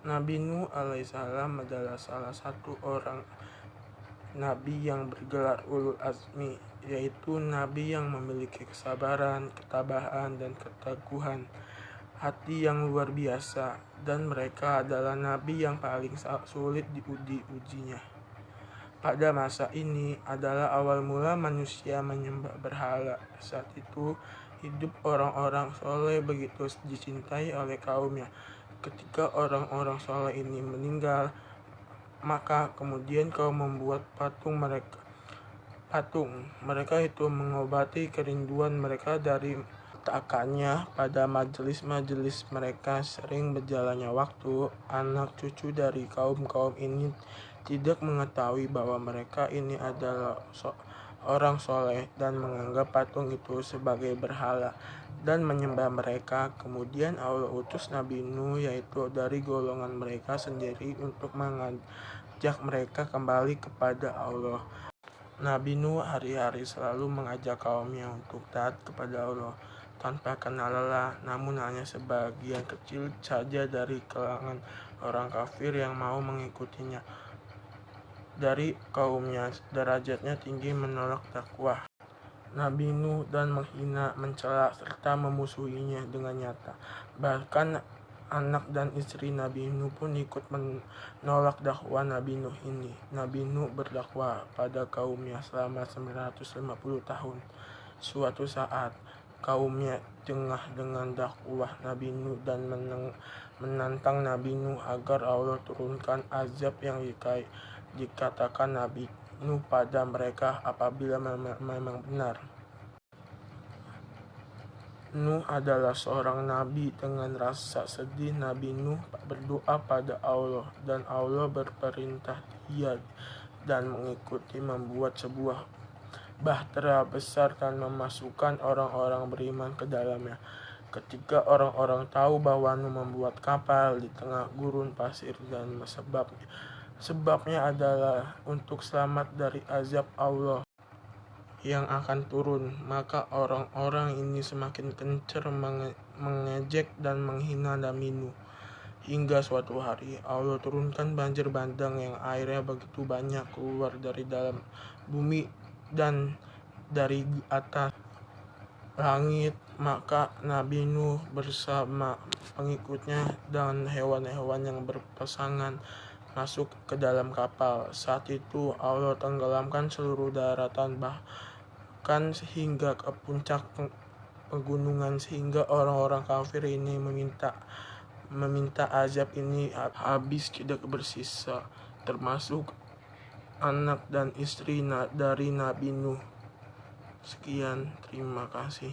Nabi Nuh alaihissalam adalah salah satu orang nabi yang bergelar ulul azmi, yaitu nabi yang memiliki kesabaran, ketabahan, dan keteguhan hati yang luar biasa, dan mereka adalah nabi yang paling sulit diujinya. Pada masa ini adalah awal mula manusia menyembah berhala. Saat itu hidup orang-orang soleh begitu dicintai oleh kaumnya. Ketika orang-orang soleh ini meninggal, maka kemudian kaum membuat patung mereka itu mengobati kerinduan mereka dari takannya. Pada majelis-majelis mereka sering berjalannya waktu, anak cucu dari kaum-kaum ini tidak mengetahui bahwa mereka ini adalah orang soleh dan menganggap patung itu sebagai berhala dan menyembah mereka. Kemudian Allah utus Nabi Nuh, yaitu dari golongan mereka sendiri, untuk mengajak mereka kembali kepada Allah. Nabi Nuh hari-hari selalu mengajak kaumnya untuk taat kepada Allah tanpa kenal lelah, namun hanya sebagian kecil saja dari kalangan orang kafir yang mau mengikutinya. Dari kaumnya derajatnya tinggi menolak dakwah Nabi Nuh dan menghina, mencela, serta memusuhinya dengan nyata. Bahkan anak dan istri Nabi Nuh pun ikut menolak dakwah Nabi Nuh ini. Nabi Nuh berdakwah pada kaumnya selama 950 tahun. Suatu saat kaumnya jengah dengan dakwah Nabi Nuh dan menantang Nabi Nuh agar Allah turunkan azab yang dikatakan Nabi Nuh pada mereka apabila memang benar. Nuh adalah seorang nabi. Dengan rasa sedih, Nabi Nuh berdoa pada Allah, dan Allah berperintah dia dan mengikuti membuat sebuah bahtera besar dan memasukkan orang-orang beriman ke dalamnya. Ketika orang-orang tahu bahwa Nuh membuat kapal di tengah gurun pasir dan sebabnya adalah untuk selamat dari azab Allah yang akan turun, maka orang-orang ini semakin kencar mengejek dan menghina Nabi Nuh. Hingga suatu hari Allah turunkan banjir bandang yang airnya begitu banyak keluar dari dalam bumi dan dari atas langit, maka Nabi Nuh bersama pengikutnya dan hewan-hewan yang berpasangan masuk ke dalam kapal. Saat itu Allah tenggelamkan seluruh daratan, bahkan hingga ke puncak pegunungan, sehingga orang-orang kafir ini meminta azab ini habis tidak bersisa, termasuk anak dan istri dari Nabi Nuh. Sekian, terima kasih.